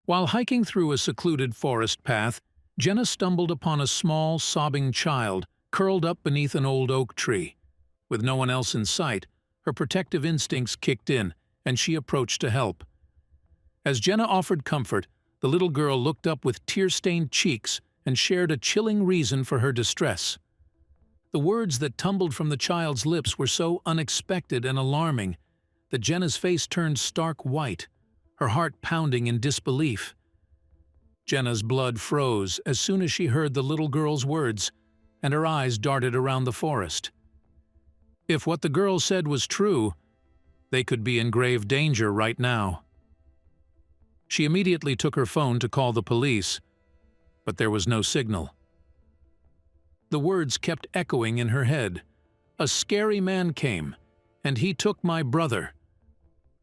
While hiking through a secluded forest path, Jenna stumbled upon a small, sobbing child curled up beneath an old oak tree. With no one else in sight, her protective instincts kicked in, and she approached to help. As Jenna offered comfort, the little girl looked up with tear-stained cheeks and shared a chilling reason for her distress. The words that tumbled from the child's lips were so unexpected and alarming that Jenna's face turned stark white, her heart pounding in disbelief. Jenna's blood froze as soon as she heard the little girl's words, and her eyes darted around the forest. If what the girl said was true, they could be in grave danger right now. She immediately took her phone to call the police, but there was no signal. The words kept echoing in her head. "A scary man came, and he took my brother."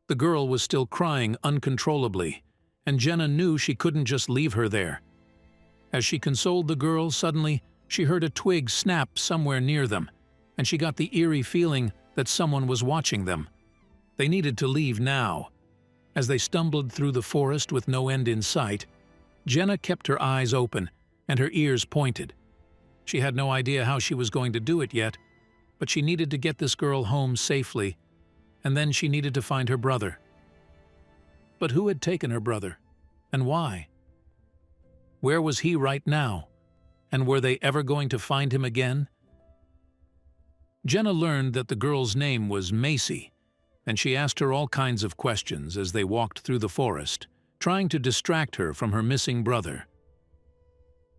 The girl was still crying uncontrollably, and Jenna knew she couldn't just leave her there. As she consoled the girl, suddenly she heard a twig snap somewhere near them, and she got the eerie feeling that someone was watching them. They needed to leave now. As they stumbled through the forest with no end in sight, Jenna kept her eyes open and her ears pointed. She had no idea how she was going to do it yet, but she needed to get this girl home safely, and then she needed to find her brother. But who had taken her brother, and why? Where was he right now, and were they ever going to find him again? Jenna learned that the girl's name was Macy, and she asked her all kinds of questions as they walked through the forest, trying to distract her from her missing brother.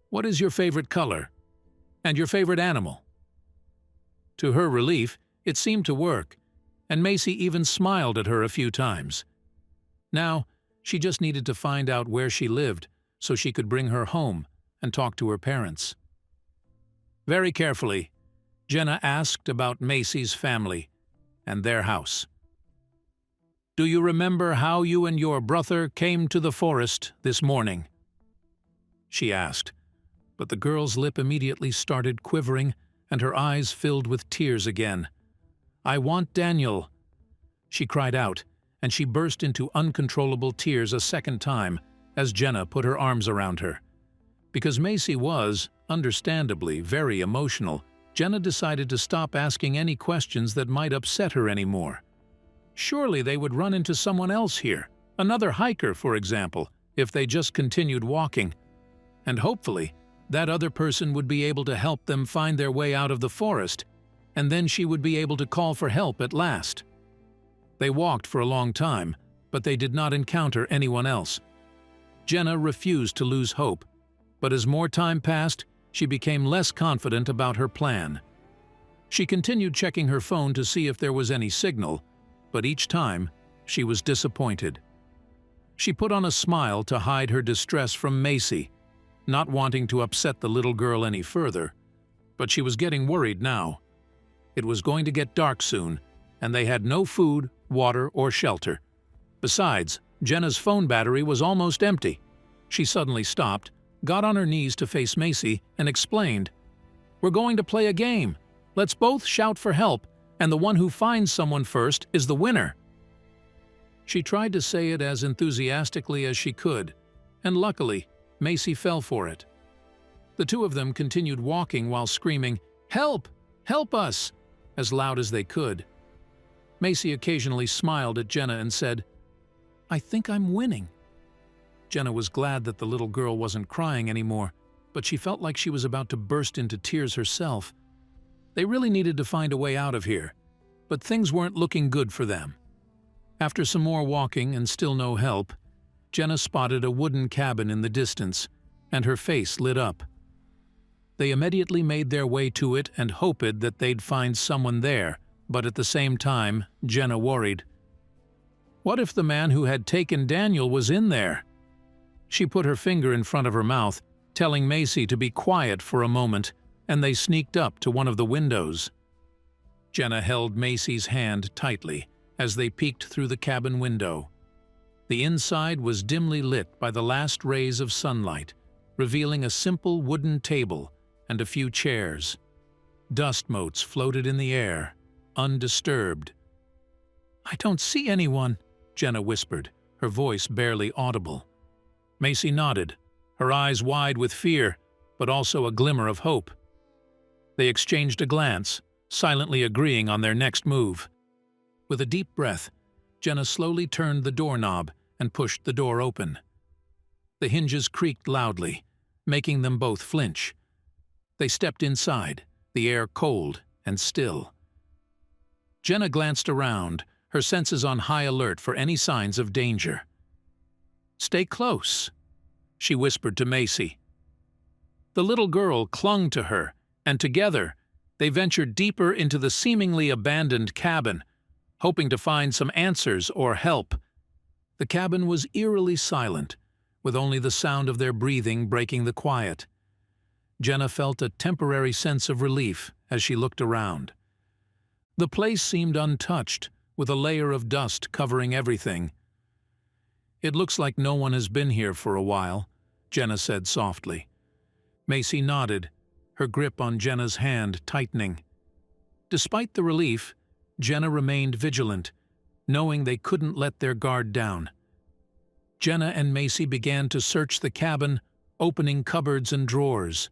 "What is your favorite color? And your favorite animal?" To her relief, it seemed to work, and Macy even smiled at her a few times. Now, she just needed to find out where she lived so she could bring her home and talk to her parents. Very carefully, Jenna asked about Macy's family and their house. "Do you remember how you and your brother came to the forest this morning?" she asked, but the girl's lip immediately started quivering and her eyes filled with tears again. "I want Daniel," she cried out, and she burst into uncontrollable tears a second time as Jenna put her arms around her. Because Macy was, understandably, very emotional, Jenna decided to stop asking any questions that might upset her anymore. Surely they would run into someone else here, another hiker, for example, if they just continued walking. And hopefully, that other person would be able to help them find their way out of the forest, and then she would be able to call for help at last. They walked for a long time, but they did not encounter anyone else. Jenna refused to lose hope, but as more time passed, she became less confident about her plan. She continued checking her phone to see if there was any signal, but each time, she was disappointed. She put on a smile to hide her distress from Macy, not wanting to upset the little girl any further, but she was getting worried now. It was going to get dark soon, and they had no food, water, or shelter. Besides, Jenna's phone battery was almost empty. She suddenly stopped, got on her knees to face Macy, and explained, "We're going to play a game. Let's both shout for help, and the one who finds someone first is the winner." She tried to say it as enthusiastically as she could, and luckily, Macy fell for it. The two of them continued walking while screaming, "Help! Help us!" as loud as they could. Macy occasionally smiled at Jenna and said, "I think I'm winning." Jenna was glad that the little girl wasn't crying anymore, but she felt like she was about to burst into tears herself. They really needed to find a way out of here, but things weren't looking good for them. After some more walking and still no help, Jenna spotted a wooden cabin in the distance, and her face lit up. They immediately made their way to it and hoped that they'd find someone there, but at the same time, Jenna worried. What if the man who had taken Daniel was in there? She put her finger in front of her mouth, telling Macy to be quiet for a moment, and they sneaked up to one of the windows. Jenna held Macy's hand tightly as they peeked through the cabin window. The inside was dimly lit by the last rays of sunlight, revealing a simple wooden table and a few chairs. Dust motes floated in the air, undisturbed. "I don't see anyone," Jenna whispered, her voice barely audible. Macy nodded, her eyes wide with fear, but also a glimmer of hope. They exchanged a glance, silently agreeing on their next move. With a deep breath, Jenna slowly turned the doorknob and pushed the door open. The hinges creaked loudly, making them both flinch. They stepped inside, the air cold and still. Jenna glanced around, her senses on high alert for any signs of danger. "Stay close," she whispered to Macy. The little girl clung to her, and together they ventured deeper into the seemingly abandoned cabin, hoping to find some answers or help. The cabin was eerily silent, with only the sound of their breathing breaking the quiet. Jenna felt a temporary sense of relief as she looked around. The place seemed untouched, with a layer of dust covering everything. "It looks like no one has been here for a while," Jenna said softly. Macy nodded, her grip on Jenna's hand tightening. Despite the relief, Jenna remained vigilant, knowing they couldn't let their guard down. Jenna and Macy began to search the cabin, opening cupboards and drawers.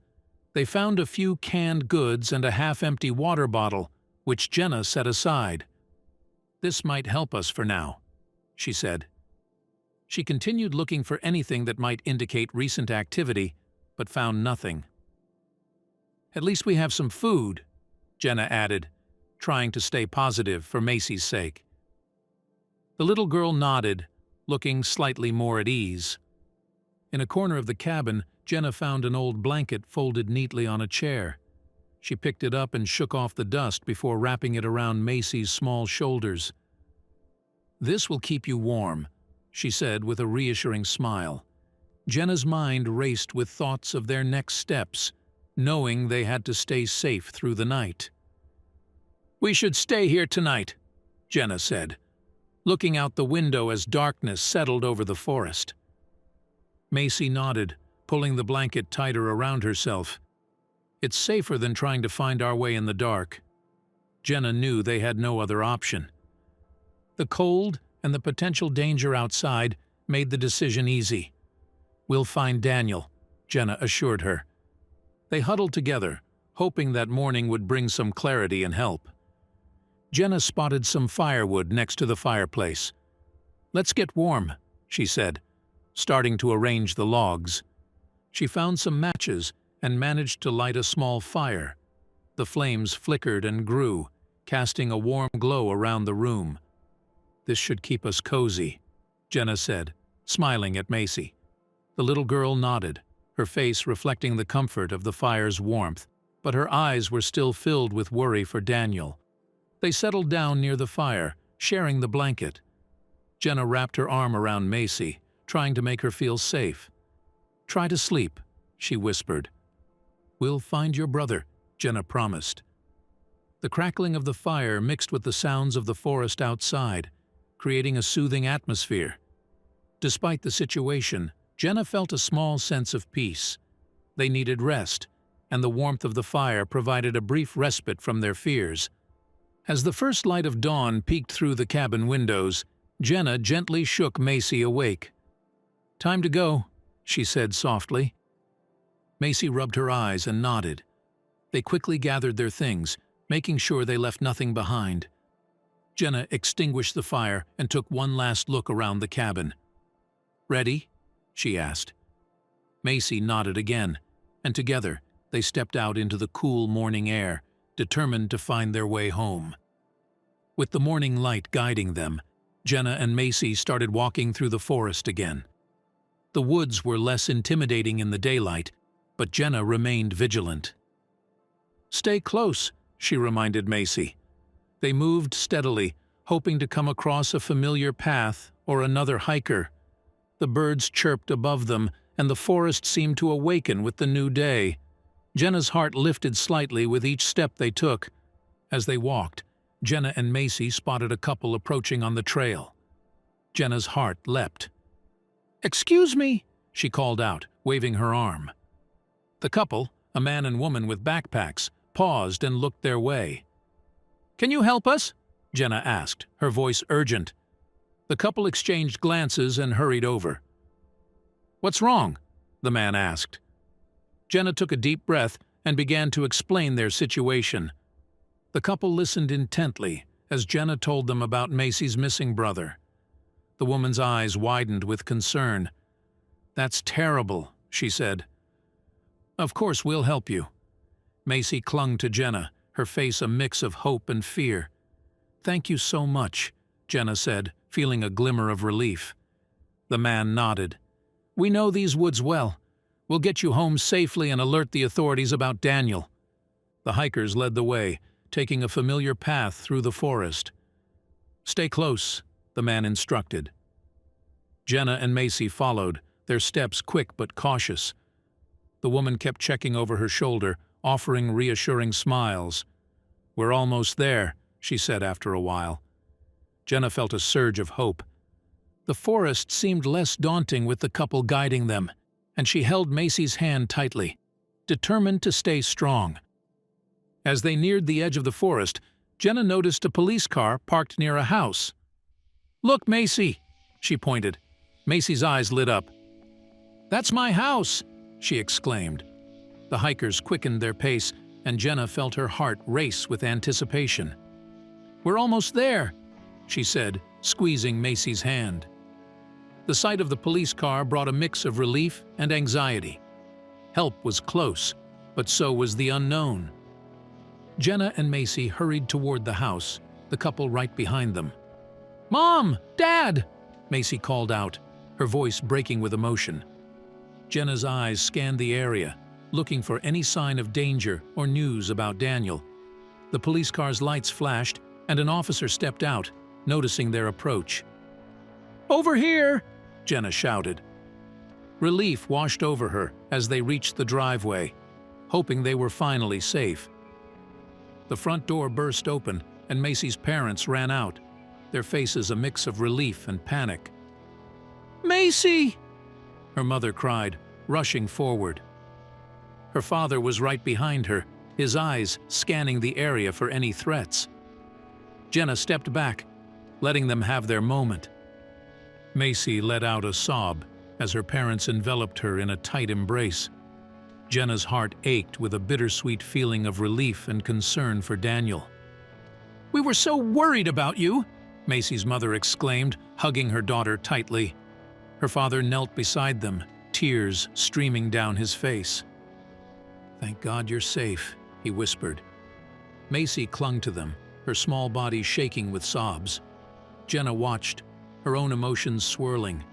They found a few canned goods and a half-empty water bottle, which Jenna set aside. "This might help us for now," she said. She continued looking for anything that might indicate recent activity, but found nothing. "At least we have some food," Jenna added, trying to stay positive for Macy's sake. The little girl nodded, looking slightly more at ease. In a corner of the cabin, Jenna found an old blanket folded neatly on a chair. She picked it up and shook off the dust before wrapping it around Macy's small shoulders. "This will keep you warm," she said with a reassuring smile. Jenna's mind raced with thoughts of their next steps, knowing they had to stay safe through the night. "We should stay here tonight," Jenna said, looking out the window as darkness settled over the forest. Macy nodded, pulling the blanket tighter around herself. "It's safer than trying to find our way in the dark." Jenna knew they had no other option. The cold and the potential danger outside made the decision easy. "We'll find Daniel," Jenna assured her. They huddled together, hoping that morning would bring some clarity and help. Jenna spotted some firewood next to the fireplace. "Let's get warm," she said, starting to arrange the logs. She found some matches and managed to light a small fire. The flames flickered and grew, casting a warm glow around the room. "This should keep us cozy," Jenna said, smiling at Macy. The little girl nodded, her face reflecting the comfort of the fire's warmth, but her eyes were still filled with worry for Daniel. They settled down near the fire, sharing the blanket. Jenna wrapped her arm around Macy, trying to make her feel safe. "Try to sleep," she whispered. "We'll find your brother," Jenna promised. The crackling of the fire mixed with the sounds of the forest outside, creating a soothing atmosphere. Despite the situation, Jenna felt a small sense of peace. They needed rest, and the warmth of the fire provided a brief respite from their fears. As the first light of dawn peeked through the cabin windows, Jenna gently shook Macy awake. "Time to go," she said softly. Macy rubbed her eyes and nodded. They quickly gathered their things, making sure they left nothing behind. Jenna extinguished the fire and took one last look around the cabin. "Ready?" she asked. Macy nodded again, and together they stepped out into the cool morning air, determined to find their way home. With the morning light guiding them, Jenna and Macy started walking through the forest again. The woods were less intimidating in the daylight, but Jenna remained vigilant. "Stay close," she reminded Macy. They moved steadily, hoping to come across a familiar path or another hiker. The birds chirped above them, and the forest seemed to awaken with the new day. Jenna's heart lifted slightly with each step they took. As they walked, Jenna and Macy spotted a couple approaching on the trail. Jenna's heart leapt. "Excuse me," she called out, waving her arm. The couple, a man and woman with backpacks, paused and looked their way. "Can you help us?" Jenna asked, her voice urgent. The couple exchanged glances and hurried over. "What's wrong?" the man asked. Jenna took a deep breath and began to explain their situation. The couple listened intently as Jenna told them about Macy's missing brother. The woman's eyes widened with concern. "That's terrible," she said. "Of course we'll help you." Macy clung to Jenna, her face a mix of hope and fear. "Thank you so much," Jenna said, feeling a glimmer of relief. The man nodded. "We know these woods well. We'll get you home safely and alert the authorities about Daniel." The hikers led the way, taking a familiar path through the forest. "Stay close," the man instructed. Jenna and Macy followed, their steps quick but cautious. The woman kept checking over her shoulder, offering reassuring smiles. "We're almost there," she said after a while. Jenna felt a surge of hope. The forest seemed less daunting with the couple guiding them, and she held Macy's hand tightly, determined to stay strong. As they neared the edge of the forest, Jenna noticed a police car parked near a house. "Look, Macy!" she pointed. Macy's eyes lit up. "That's my house!" she exclaimed. The hikers quickened their pace, and Jenna felt her heart race with anticipation. "We're almost there," she said, squeezing Macy's hand. The sight of the police car brought a mix of relief and anxiety. Help was close, but so was the unknown. Jenna and Macy hurried toward the house, the couple right behind them. "Mom! Dad!" Macy called out, her voice breaking with emotion. Jenna's eyes scanned the area, looking for any sign of danger or news about Daniel. The police car's lights flashed, and an officer stepped out, noticing their approach. "Over here!" Jenna shouted. Relief washed over her as they reached the driveway, hoping they were finally safe. The front door burst open, and Macy's parents ran out, their faces a mix of relief and panic. "Macy!" her mother cried, rushing forward. Her father was right behind her, his eyes scanning the area for any threats. Jenna stepped back, letting them have their moment. Macy let out a sob as her parents enveloped her in a tight embrace. Jenna's heart ached with a bittersweet feeling of relief and concern for Daniel. "We were so worried about you!" Macy's mother exclaimed, hugging her daughter tightly. Her father knelt beside them, tears streaming down his face. "Thank God you're safe," he whispered. Macy clung to them, her small body shaking with sobs. Jenna watched, her own emotions swirling.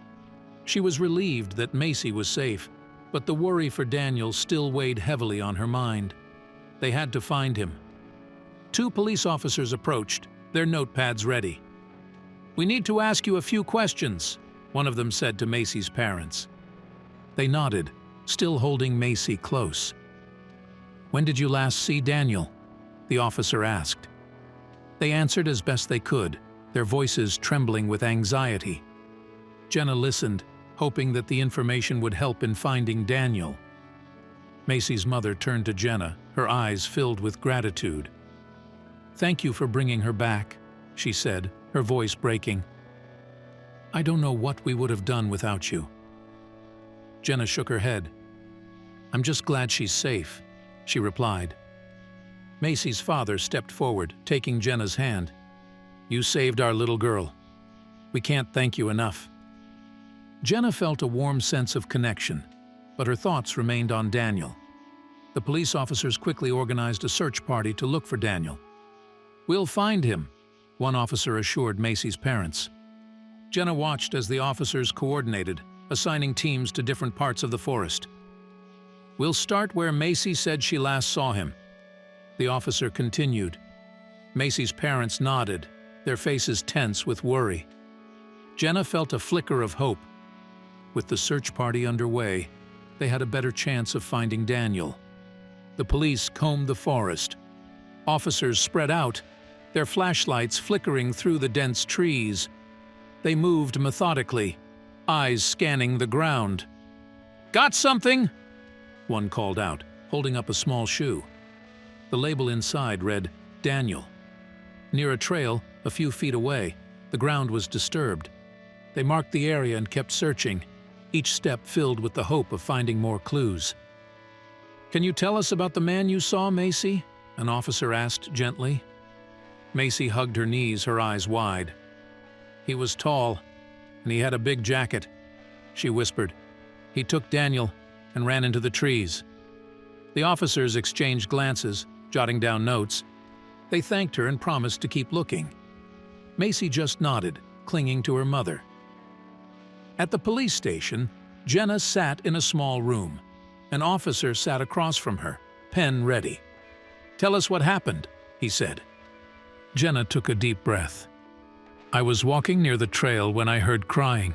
She was relieved that Macy was safe, but the worry for Daniel still weighed heavily on her mind. They had to find him. 2 police officers approached, their notepads ready. "We need to ask you a few questions," one of them said to Macy's parents. They nodded, still holding Macy close. "When did you last see Daniel?" the officer asked. They answered as best they could, their voices trembling with anxiety. Jenna listened, hoping that the information would help in finding Daniel. Macy's mother turned to Jenna, her eyes filled with gratitude. "Thank you for bringing her back," she said, her voice breaking. "I don't know what we would have done without you." Jenna shook her head. "I'm just glad she's safe," she replied. Macy's father stepped forward, taking Jenna's hand. "You saved our little girl. We can't thank you enough." Jenna felt a warm sense of connection, but her thoughts remained on Daniel. The police officers quickly organized a search party to look for Daniel. "We'll find him," one officer assured Macy's parents. Jenna watched as the officers coordinated, assigning teams to different parts of the forest. "We'll start where Macy said she last saw him," the officer continued. Macy's parents nodded, their faces tense with worry. Jenna felt a flicker of hope. With the search party underway, they had a better chance of finding Daniel. The police combed the forest. Officers spread out, their flashlights flickering through the dense trees. They moved methodically, eyes scanning the ground. "Got something!" one called out, holding up a small shoe. The label inside read, "Daniel." Near a trail, a few feet away, the ground was disturbed. They marked the area and kept searching. each step filled with the hope of finding more clues. "Can you tell us about the man you saw, Macy?" an officer asked gently. Macy hugged her knees, her eyes wide. "He was tall, and he had a big jacket," she whispered. "He took Daniel and ran into the trees." The officers exchanged glances, jotting down notes. They thanked her and promised to keep looking. Macy just nodded, clinging to her mother. At the police station, Jenna sat in a small room. An officer sat across from her, pen ready. "Tell us what happened," he said. Jenna took a deep breath. "I was walking near the trail when I heard crying.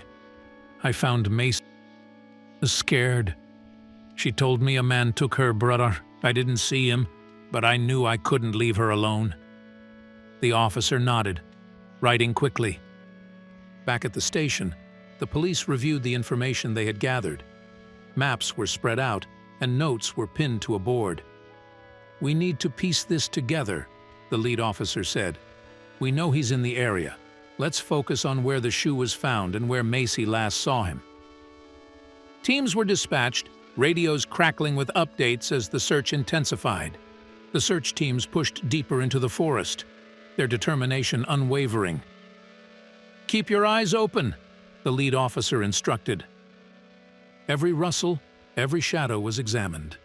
I found Macy scared. She told me a man took her brother. I didn't see him, but I knew I couldn't leave her alone." The officer nodded, writing quickly. Back at the station, the police reviewed the information they had gathered. Maps were spread out, and notes were pinned to a board. "We need to piece this together," the lead officer said. "We know he's in the area. Let's focus on where the shoe was found and where Macy last saw him." Teams were dispatched, radios crackling with updates as the search intensified. The search teams pushed deeper into the forest, their determination unwavering. "Keep your eyes open," the lead officer instructed. Every rustle, every shadow was examined.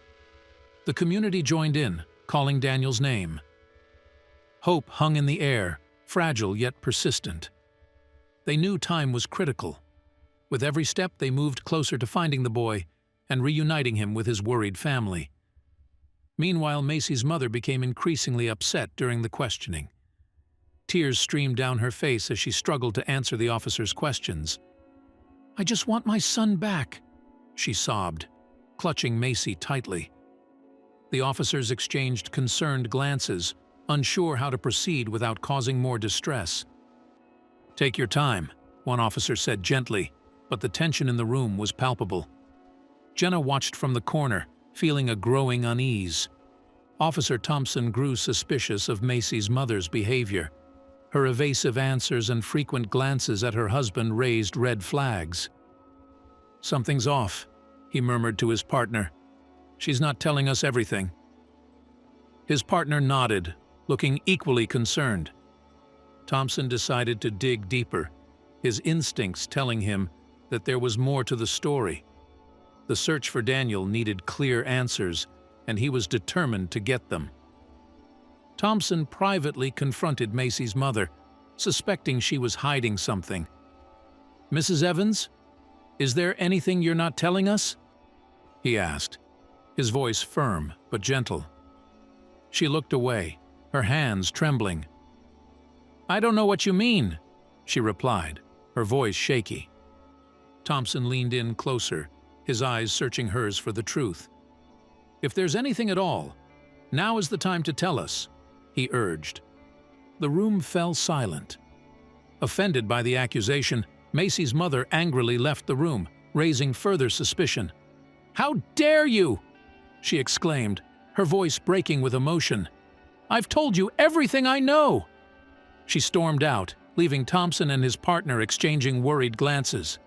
The community joined in, calling Daniel's name. Hope hung in the air, fragile yet persistent. They knew time was critical. With every step, they moved closer to finding the boy and reuniting him with his worried family. Meanwhile, Macy's mother became increasingly upset during the questioning. Tears streamed down her face as she struggled to answer the officer's questions. "I just want my son back," she sobbed, clutching Macy tightly. The officers exchanged concerned glances, unsure how to proceed without causing more distress. "Take your time," one officer said gently, but the tension in the room was palpable. Jenna watched from the corner, feeling a growing unease. Officer Thompson grew suspicious of Macy's mother's behavior. Her evasive answers and frequent glances at her husband raised red flags. "Something's off," he murmured to his partner. "She's not telling us everything." His partner nodded, looking equally concerned. Thompson decided to dig deeper, his instincts telling him that there was more to the story. The search for Daniel needed clear answers, and he was determined to get them. Thompson privately confronted Macy's mother, suspecting she was hiding something. "Mrs. Evans, is there anything you're not telling us?" he asked, his voice firm but gentle. She looked away, her hands trembling. "I don't know what you mean," she replied, her voice shaky. Thompson leaned in closer, his eyes searching hers for the truth. "If there's anything at all, now is the time to tell us," he urged. The room fell silent. Offended by the accusation, Macy's mother angrily left the room, raising further suspicion. "How dare you!" she exclaimed, her voice breaking with emotion. "I've told you everything I know!" She stormed out, leaving Thompson and his partner exchanging worried glances.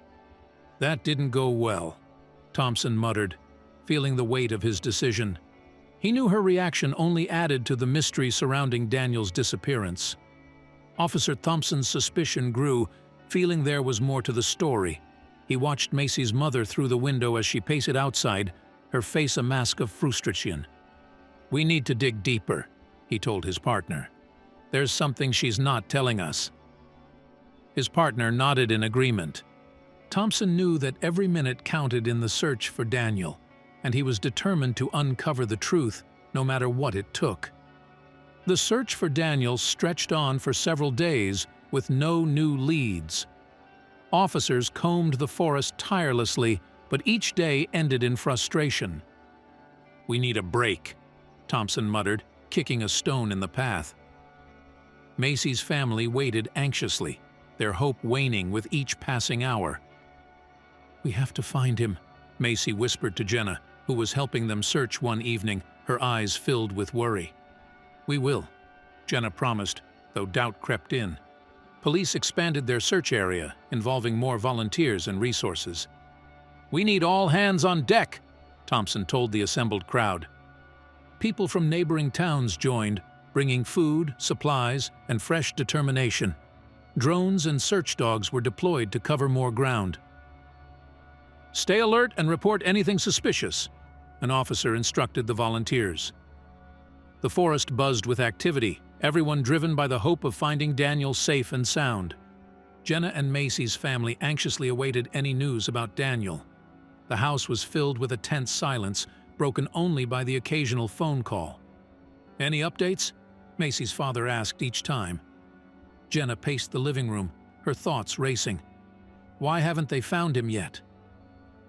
"That didn't go well," Thompson muttered, feeling the weight of his decision. He knew her reaction only added to the mystery surrounding Daniel's disappearance. Officer Thompson's suspicion grew, feeling there was more to the story. He watched Macy's mother through the window as she paced outside, her face a mask of frustration. "We need to dig deeper," he told his partner. "There's something she's not telling us." His partner nodded in agreement. Thompson knew that every minute counted in the search for Daniel, and he was determined to uncover the truth, no matter what it took. The search for Daniel stretched on for several days with no new leads. Officers combed the forest tirelessly, but each day ended in frustration. "We need a break," Thompson muttered, kicking a stone in the path. Macy's family waited anxiously, their hope waning with each passing hour. "We have to find him," Macy whispered to Jenna, who was helping them search one evening, her eyes filled with worry. "We will," Jenna promised, though doubt crept in. Police expanded their search area, involving more volunteers and resources. "We need all hands on deck," Thompson told the assembled crowd. People from neighboring towns joined, bringing food, supplies, and fresh determination. Drones and search dogs were deployed to cover more ground. "Stay alert and report anything suspicious," an officer instructed the volunteers. The forest buzzed with activity, everyone driven by the hope of finding Daniel safe and sound. Jenna and Macy's family anxiously awaited any news about Daniel. The house was filled with a tense silence, broken only by the occasional phone call. "Any updates?" Macy's father asked each time. Jenna paced the living room, her thoughts racing. Why haven't they found him yet?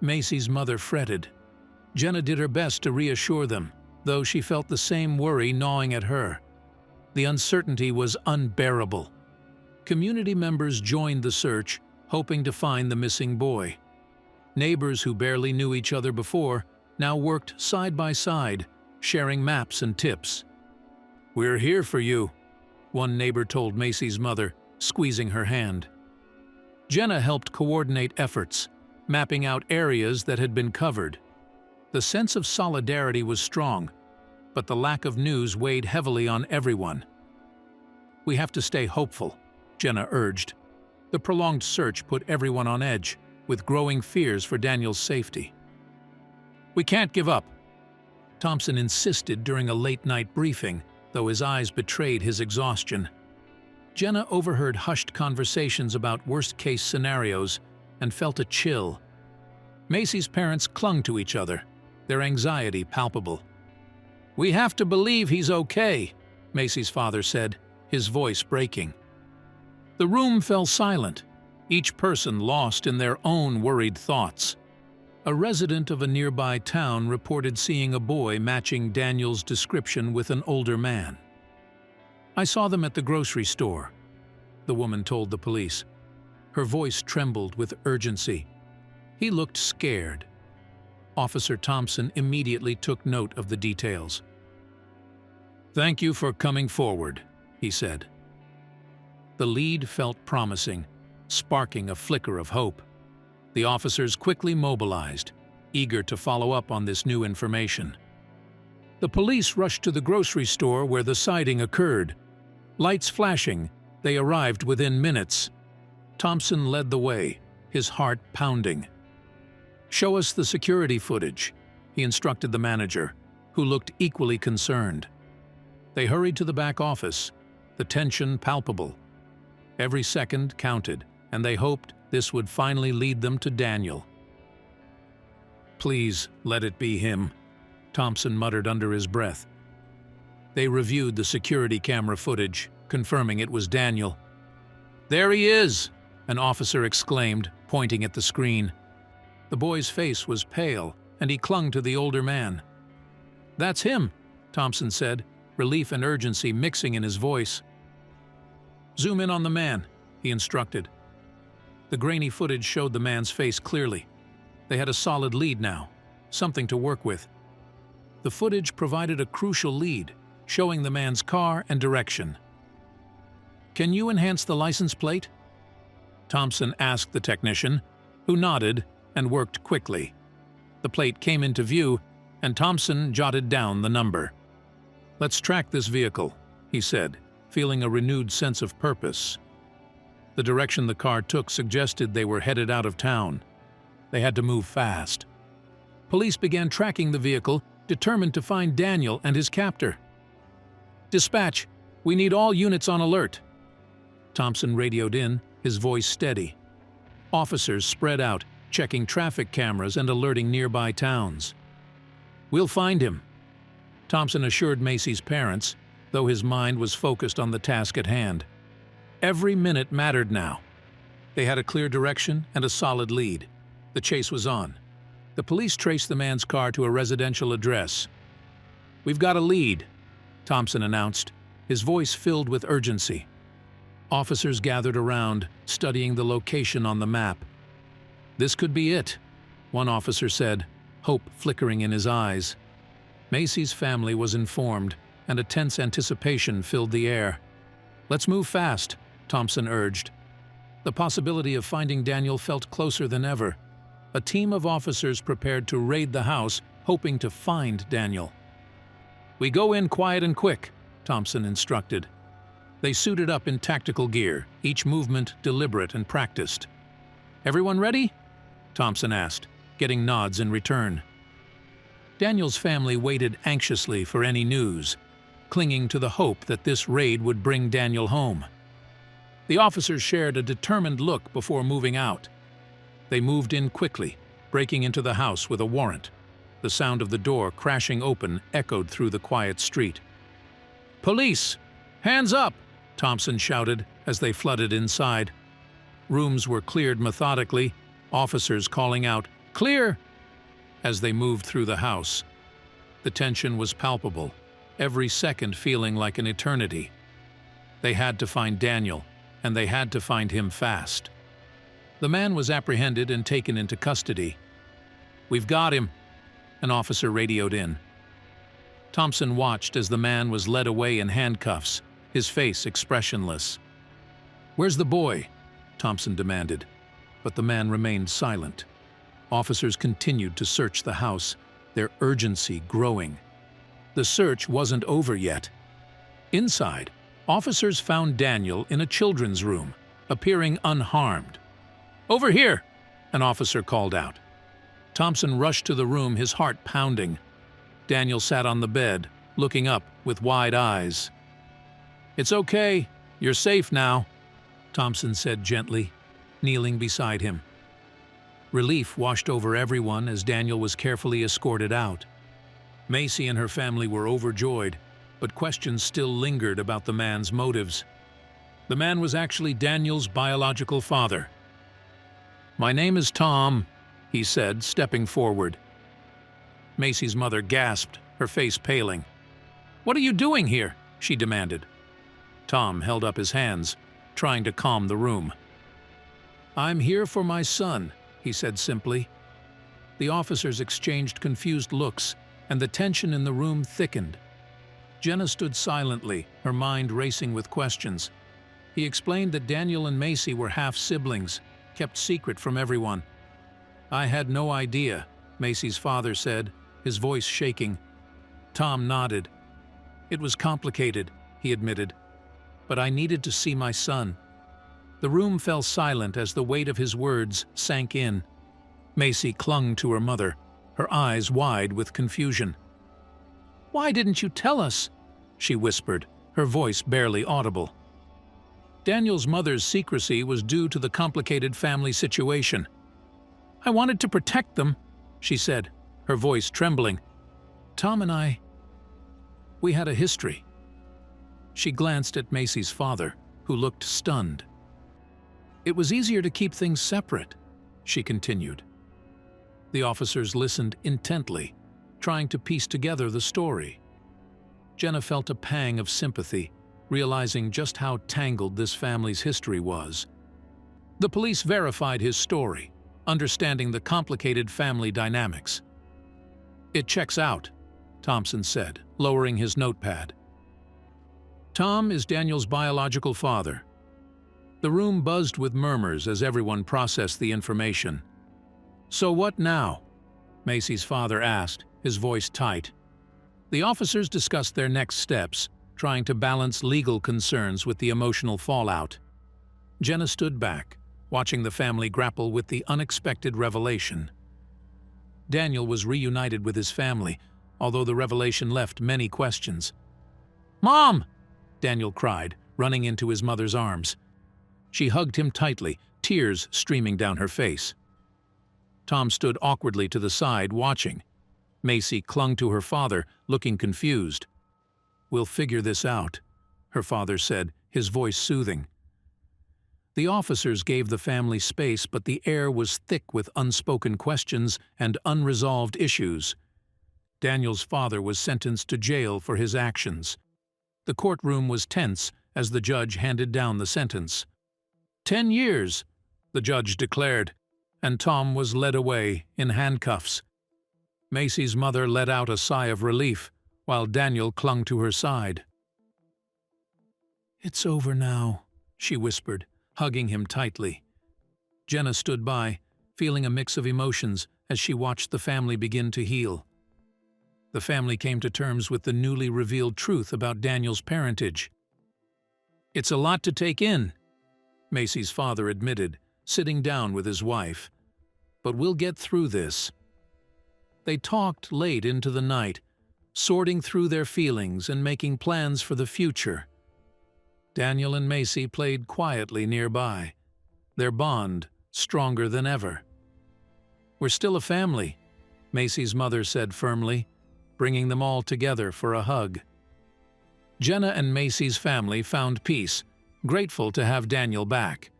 Macy's mother fretted. Jenna did her best to reassure them, though she felt the same worry gnawing at her. The uncertainty was unbearable. Community members joined the search, hoping to find the missing boy. Neighbors who barely knew each other before now worked side by side, sharing maps and tips. "We're here for you," one neighbor told Macy's mother, squeezing her hand. Jenna helped coordinate efforts, mapping out areas that had been covered. The sense of solidarity was strong, but the lack of news weighed heavily on everyone. "We have to stay hopeful," Jenna urged. The prolonged search put everyone on edge, with growing fears for Daniel's safety. "We can't give up," Thompson insisted during a late-night briefing, though his eyes betrayed his exhaustion. Jenna overheard hushed conversations about worst-case scenarios and felt a chill. Macy's parents clung to each other, their anxiety palpable. "We have to believe he's okay," Macy's father said, his voice breaking. The room fell silent, each person lost in their own worried thoughts. A resident of a nearby town reported seeing a boy matching Daniel's description with an older man. "I saw them at the grocery store," the woman told the police. Her voice trembled with urgency. He looked scared. Officer Thompson immediately took note of the details. "Thank you for coming forward," he said. The lead felt promising, sparking a flicker of hope. The officers quickly mobilized, eager to follow up on this new information. The police rushed to the grocery store where the sighting occurred. Lights flashing, they arrived within minutes. Thompson led the way, his heart pounding. "Show us the security footage," he instructed the manager, who looked equally concerned. They hurried to the back office, the tension palpable. Every second counted, and they hoped this would finally lead them to Daniel. "Please let it be him," Thompson muttered under his breath. They reviewed the security camera footage, confirming it was Daniel. "There he is!" an officer exclaimed, pointing at the screen. The boy's face was pale, and he clung to the older man. "That's him," Thompson said, relief and urgency mixing in his voice. "Zoom in on the man," he instructed. The grainy footage showed the man's face clearly. They had a solid lead now, something to work with. The footage provided a crucial lead, showing the man's car and direction. "Can you enhance the license plate?" Thompson asked the technician, who nodded and worked quickly. The plate came into view, and Thompson jotted down the number. "Let's track this vehicle," he said, feeling a renewed sense of purpose. The direction the car took suggested they were headed out of town. They had to move fast. Police began tracking the vehicle, determined to find Daniel and his captor. "Dispatch, we need all units on alert." Thompson radioed in, his voice steady. Officers spread out, checking traffic cameras and alerting nearby towns. "We'll find him," Thompson assured Macy's parents, though his mind was focused on the task at hand. Every minute mattered now. They had a clear direction and a solid lead. The chase was on. The police traced the man's car to a residential address. "We've got a lead," Thompson announced, his voice filled with urgency. Officers gathered around, studying the location on the map. "This could be it," one officer said, hope flickering in his eyes. Macy's family was informed, and a tense anticipation filled the air. "Let's move fast," Thompson urged. The possibility of finding Daniel felt closer than ever. A team of officers prepared to raid the house, hoping to find Daniel. "We go in quiet and quick," Thompson instructed. They suited up in tactical gear, each movement deliberate and practiced. "Everyone ready?" Thompson asked, getting nods in return. Daniel's family waited anxiously for any news, clinging to the hope that this raid would bring Daniel home. The officers shared a determined look before moving out. They moved in quickly, breaking into the house with a warrant. The sound of the door crashing open echoed through the quiet street. "Police! Hands up!" Thompson shouted as they flooded inside. Rooms were cleared methodically, officers calling out, "Clear!" as they moved through the house. The tension was palpable, every second feeling like an eternity. They had to find Daniel, and they had to find him fast. The man was apprehended and taken into custody. "We've got him," an officer radioed in. Thompson watched as the man was led away in handcuffs, his face expressionless. "Where's the boy?" Thompson demanded, but the man remained silent. Officers continued to search the house, their urgency growing. The search wasn't over yet. Inside, officers found Daniel in a children's room, appearing unharmed. "Over here!" an officer called out. Thompson rushed to the room, his heart pounding. Daniel sat on the bed, looking up with wide eyes. "It's okay. You're safe now," Thompson said gently, kneeling beside him. Relief washed over everyone as Daniel was carefully escorted out. Macy and her family were overjoyed, but questions still lingered about the man's motives. The man was actually Daniel's biological father. "My name is Tom," he said, stepping forward. Macy's mother gasped, her face paling. "What are you doing here?" she demanded. Tom held up his hands, trying to calm the room. "I'm here for my son," he said simply. The officers exchanged confused looks, and the tension in the room thickened. Jenna stood silently, her mind racing with questions. He explained that Daniel and Macy were half-siblings, kept secret from everyone. "I had no idea," Macy's father said, his voice shaking. Tom nodded. "It was complicated," he admitted, "but I needed to see my son." The room fell silent as the weight of his words sank in. Macy clung to her mother, her eyes wide with confusion. "Why didn't you tell us?" she whispered, her voice barely audible. Daniel's mother's secrecy was due to the complicated family situation. "I wanted to protect them," she said, her voice trembling. "Tom and we had a history." She glanced at Macy's father, who looked stunned. "It was easier to keep things separate," she continued. The officers listened intently, trying to piece together the story. Jenna felt a pang of sympathy, realizing just how tangled this family's history was. The police verified his story, understanding the complicated family dynamics. "It checks out," Thompson said, lowering his notepad. "Tom is Daniel's biological father." The room buzzed with murmurs as everyone processed the information. "So what now?" Macy's father asked, his voice tight. The officers discussed their next steps, trying to balance legal concerns with the emotional fallout. Jenna stood back, watching the family grapple with the unexpected revelation. Daniel was reunited with his family, although the revelation left many questions. "Mom!" Daniel cried, running into his mother's arms. She hugged him tightly, tears streaming down her face. Tom stood awkwardly to the side, watching. Macy clung to her father, looking confused. "We'll figure this out," her father said, his voice soothing. The officers gave the family space, but the air was thick with unspoken questions and unresolved issues. Daniel's father was sentenced to jail for his actions. The courtroom was tense as the judge handed down the sentence. 10 years, the judge declared, and Tom was led away in handcuffs. Macy's mother let out a sigh of relief, while Daniel clung to her side. "It's over now," she whispered, hugging him tightly. Jenna stood by, feeling a mix of emotions as she watched the family begin to heal. The family came to terms with the newly revealed truth about Daniel's parentage. "It's a lot to take in," Macy's father admitted, sitting down with his wife. "But we'll get through this." They talked late into the night, sorting through their feelings and making plans for the future. Daniel and Macy played quietly nearby, their bond stronger than ever. "We're still a family," Macy's mother said firmly, bringing them all together for a hug. Jenna and Macy's family found peace, grateful to have Daniel back.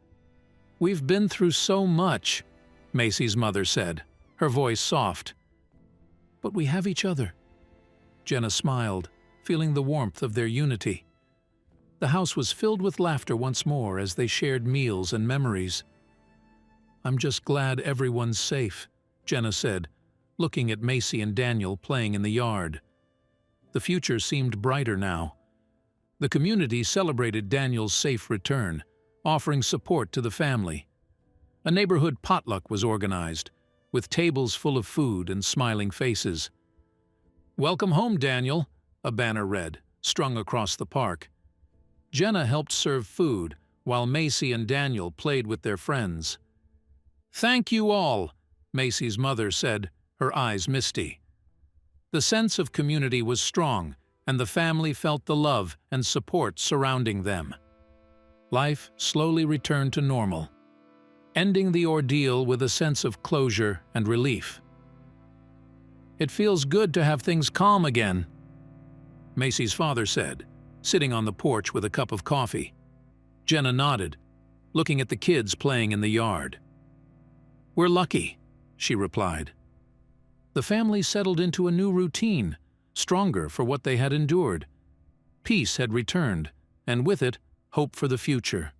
"We've been through so much," Macy's mother said, her voice soft. "But we have each other." Jenna smiled, feeling the warmth of their unity. The house was filled with laughter once more as they shared meals and memories. "I'm just glad everyone's safe," Jenna said, looking at Macy and Daniel playing in the yard. The future seemed brighter now. The community celebrated Daniel's safe return, offering support to the family. A neighborhood potluck was organized, with tables full of food and smiling faces. "Welcome home, Daniel," a banner read, strung across the park. Jenna helped serve food, while Macy and Daniel played with their friends. "Thank you all," Macy's mother said, her eyes misty. The sense of community was strong, and the family felt the love and support surrounding them. Life slowly returned to normal, ending the ordeal with a sense of closure and relief. "It feels good to have things calm again," Macy's father said, sitting on the porch with a cup of coffee. Jenna nodded, looking at the kids playing in the yard. "We're lucky," she replied. The family settled into a new routine, stronger for what they had endured. Peace had returned, and with it, hope for the future.